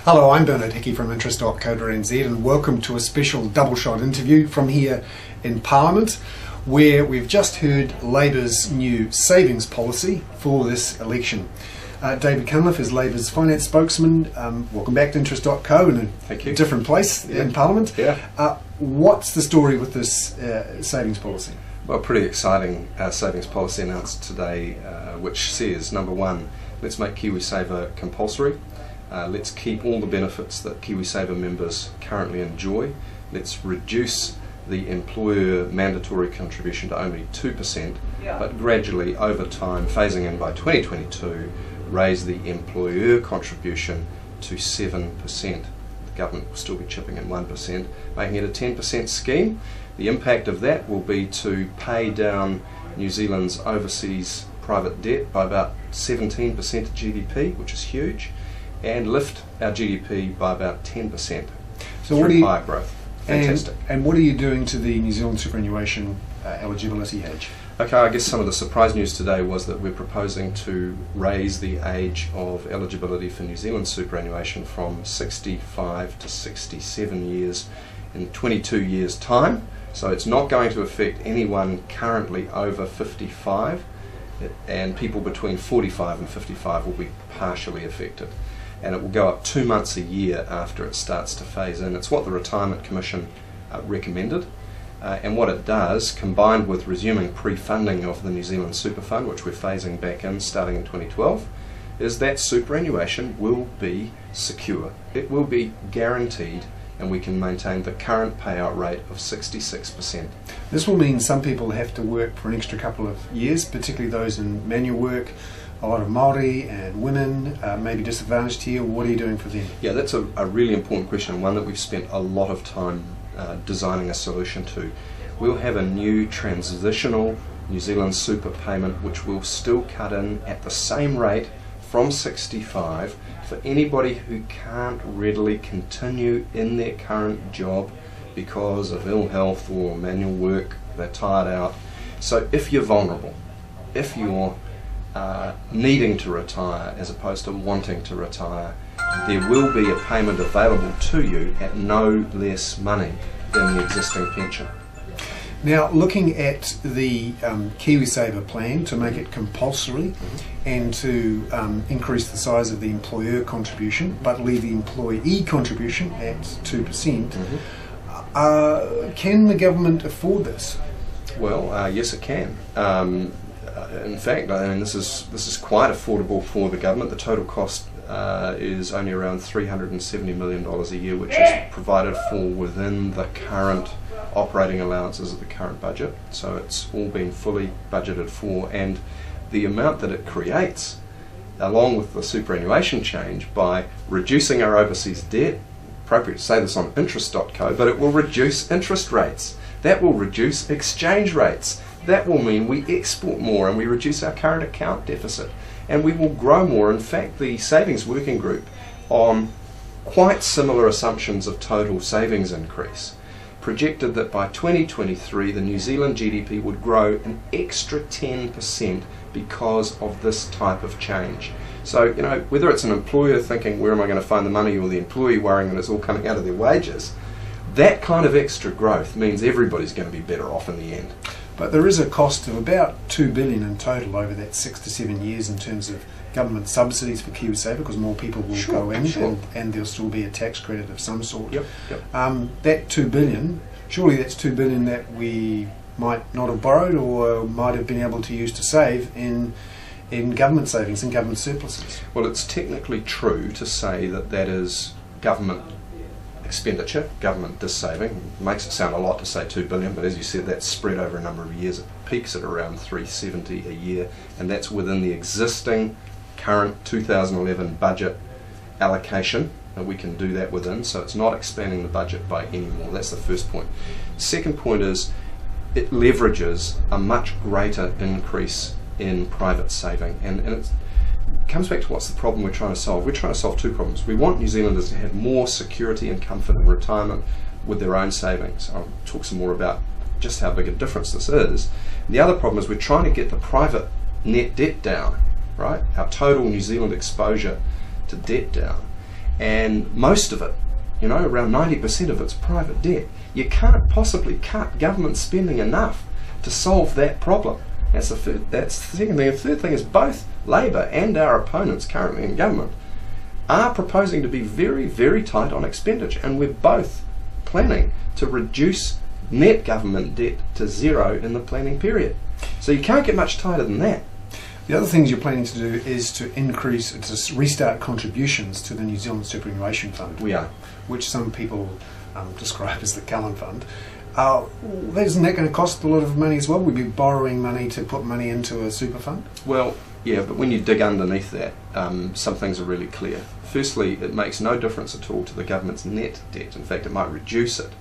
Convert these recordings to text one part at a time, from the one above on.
Hello, I'm Bernard Hickey from interest.co.nz and welcome to a special double shot interview from here in Parliament, where we've just heard Labour's new savings policy for this election. David Cunliffe is Labour's finance spokesman. Welcome back to interest.co in a different place in Parliament. What's the story with this savings policy? Well, pretty exciting savings policy announced today, which says, number one, let's make KiwiSaver compulsory. Let's keep all the benefits that KiwiSaver members currently enjoy. Let's reduce the employer mandatory contribution to only 2%, but gradually over time, phasing in by 2022, raise the employer contribution to 7%. The government will still be chipping in 1%, making it a 10% scheme. The impact of that will be to pay down New Zealand's overseas private debt by about 17% of GDP, which is huge, and lift our GDP by about 10% through higher growth. Fantastic. And what are you doing to the New Zealand superannuation eligibility age? Okay, I guess some of the surprise news today was that we're proposing to raise the age of eligibility for New Zealand superannuation from 65 to 67 years in 22 years' time. So it's not going to affect anyone currently over 55, and people between 45 and 55 will be partially affected. And it will go up 2 months a year after it starts to phase in. It's what the Retirement Commission recommended. And what it does, combined with resuming pre-funding of the New Zealand Super Fund, which we're phasing back in starting in 2012, is that superannuation will be secure. It will be guaranteed, and we can maintain the current payout rate of 66%. This will mean some people have to work for an extra couple of years, particularly those in manual work, a lot of Māori and women, maybe disadvantaged here. What are you doing for them? Yeah, that's a really important question, and one that we've spent a lot of time designing a solution to. We'll have a new transitional New Zealand super payment which will still cut in at the same rate from 65 for anybody who can't readily continue in their current job because of ill health or manual work, they're tired out. So if you're vulnerable, if you're needing to retire as opposed to wanting to retire, there will be a payment available to you at no less money than the existing pension. Now, looking at the KiwiSaver plan to make it compulsory and to increase the size of the employer contribution but leave the employee contribution at 2%, can the government afford this? Well, yes it can. In fact, I mean, this is quite affordable for the government. The total cost is only around $370 million a year, which is provided for within the current operating allowances of the current budget. So it's all been fully budgeted for, and the amount that it creates, along with the superannuation change, by reducing our overseas debt, appropriate to say this on interest.co, but it will reduce interest rates. That will reduce exchange rates. That will mean we export more and we reduce our current account deficit, and we will grow more. In fact, the Savings Working Group, on quite similar assumptions of total savings increase, projected that by 2023 the New Zealand GDP would grow an extra 10% because of this type of change. So, you know, whether it's an employer thinking, where am I going to find the money, or the employee worrying that it's all coming out of their wages, that kind of extra growth means everybody's going to be better off in the end. But there is a cost of about $2 billion in total over that 6 to 7 years in terms of government subsidies for KiwiSaver, because more people will go in, and there'll still be a tax credit of some sort. That $2 billion, surely that's $2 billion that we might not have borrowed or might have been able to use to save in government savings and government surpluses. Well, it's technically true to say that that is government expenditure, government dis-saving. It makes it sound a lot to say $2 billion, but as you said, that's spread over a number of years. It peaks at around $370 a year, and that's within the existing current 2011 budget allocation, and we can do that within, so it's not expanding the budget by any more. That's the first point. Second point is it leverages a much greater increase in private saving, and it comes back to what's the problem we're trying to solve. We're trying to solve two problems. We want New Zealanders to have more security and comfort in retirement with their own savings. I'll talk some more about just how big a difference this is. And the other problem is we're trying to get the private net debt down, right? Our total New Zealand exposure to debt down. and most of it, around 90% of it's private debt. You can't possibly cut government spending enough to solve that problem. That's the second thing. The third thing is both Labour and our opponents currently in government are proposing to be very, very tight on expenditure, and we're both planning to reduce net government debt to zero in the planning period. So you can't get much tighter than that. The other things you're planning to do is to restart contributions to the New Zealand Superannuation Fund. We are. Which some people describe as the Cunliffe Fund. Isn't that going to cost a lot of money as well? We'd be borrowing money to put money into a super fund? Well, yeah, but when you dig underneath that, some things are really clear. Firstly, it makes no difference at all to the government's net debt. In fact, it might reduce it,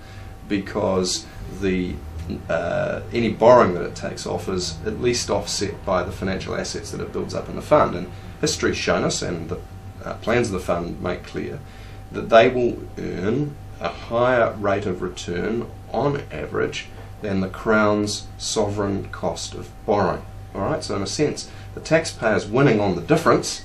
because any borrowing that it takes off is at least offset by the financial assets that it builds up in the fund. And history's shown us, and the plans of the fund make clear, that they will earn a higher rate of return on average than the Crown's sovereign cost of borrowing. Alright, so in a sense, the taxpayer's winning on the difference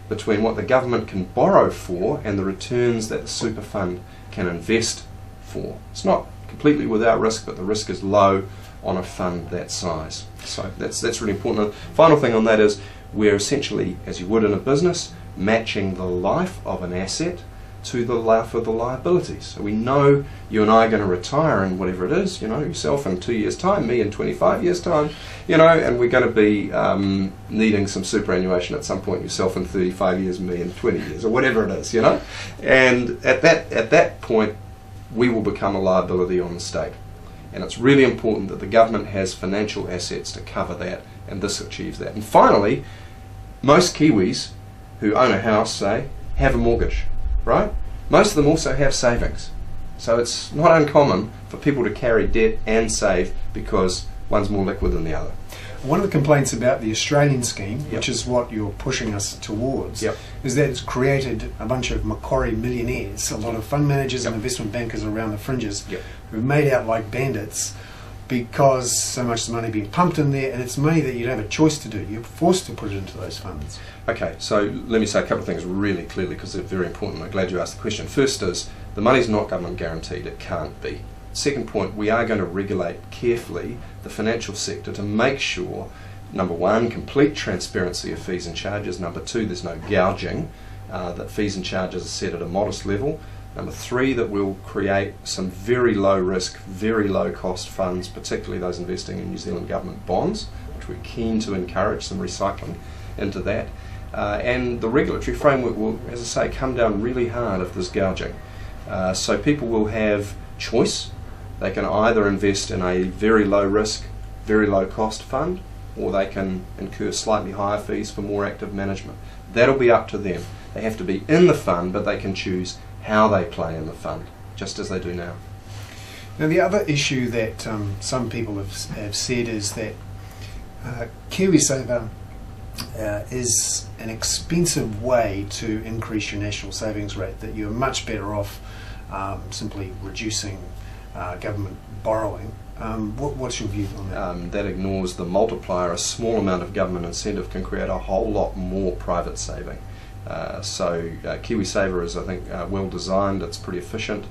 between what the government can borrow for and the returns that the super fund can invest for. It's not completely without risk, but the risk is low on a fund that size. So that's really important. The final thing on that is we're essentially, as you would in a business, matching the life of an asset to the life of the liabilities. So we know you and I are going to retire in whatever it is, yourself in 2 years' time, me in 25 years' time, and we're going to be needing some superannuation at some point, yourself in 35 years, me in 20 years, or whatever it is, And at that point, we will become a liability on the state. And it's really important that the government has financial assets to cover that, and this achieves that. And finally, most Kiwis who own a house, say, have a mortgage, right? Most of them also have savings. So it's not uncommon for people to carry debt and save because one's more liquid than the other. One of the complaints about the Australian scheme, Yep. which is what you're pushing us towards, Yep. is that it's created a bunch of Macquarie millionaires, a lot of fund managers Yep. and investment bankers around the fringes, Yep. who've made out like bandits because so much money being pumped in there, and it's money that you don't have a choice to do. You're forced to put it into those funds. Okay, so let me say a couple of things really clearly because they're very important. I'm glad you asked the question. First is, the money's not government guaranteed. It can't be. Second point, we are going to regulate carefully the financial sector to make sure, number one, complete transparency of fees and charges. Number two, there's no gouging, that fees and charges are set at a modest level. Number three, that we'll create some very low risk, very low cost funds, particularly those investing in New Zealand government bonds, which we're keen to encourage some recycling into that. And the regulatory framework will, as I say, come down really hard if there's gouging. So people will have choice. They can either invest in a very low risk, very low cost fund, or they can incur slightly higher fees for more active management. That'll be up to them. They have to be in the fund, but they can choose how they play in the fund, just as they do now. Now, the other issue that some people have said is that KiwiSaver is an expensive way to increase your national savings rate, that you're much better off simply reducing government borrowing. What's your view on that? That ignores the multiplier. A small amount of government incentive can create a whole lot more private saving. So KiwiSaver is, I think, well designed. It's pretty efficient,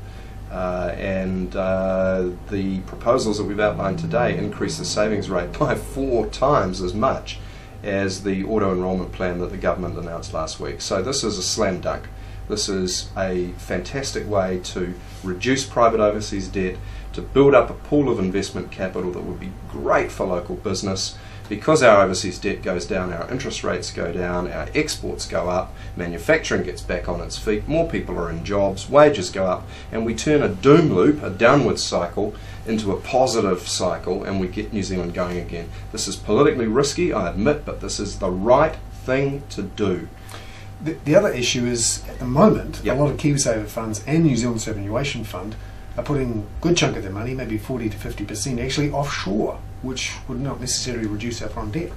and the proposals that we've outlined today increase the savings rate by 4 times as much as the auto-enrolment plan that the government announced last week. So this is a slam dunk. This is a fantastic way to reduce private overseas debt, to build up a pool of investment capital that would be great for local business. Because our overseas debt goes down, our interest rates go down, our exports go up, manufacturing gets back on its feet, more people are in jobs, wages go up, and we turn a doom loop, a downward cycle, into a positive cycle, and we get New Zealand going again. This is politically risky, I admit, but this is the right thing to do. The other issue is, at the moment, Yep. a lot of KiwiSaver funds and New Zealand Superannuation Fund are putting a good chunk of their money, maybe 40 to 50%, actually offshore, which would not necessarily reduce our foreign debt.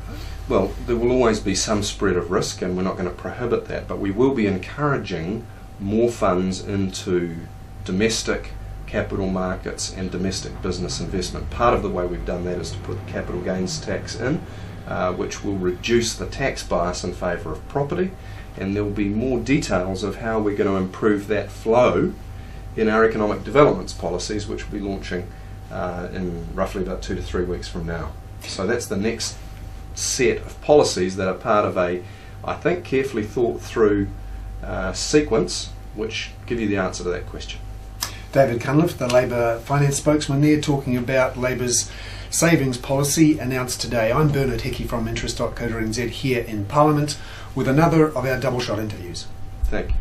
Well, there will always be some spread of risk, and we're not going to prohibit that, but we will be encouraging more funds into domestic capital markets and domestic business investment. Part of the way we've done that is to put capital gains tax in, which will reduce the tax bias in favour of property, and there will be more details of how we're going to improve that flow in our economic developments policies, which we'll be launching in roughly about 2 to 3 weeks from now. So that's the next set of policies that are part of a, I think, carefully thought through sequence which give you the answer to that question. David Cunliffe, the Labour finance spokesman there, talking about Labour's savings policy announced today. I'm Bernard Hickey from interest.co.nz here in Parliament with another of our double shot interviews. Thank you.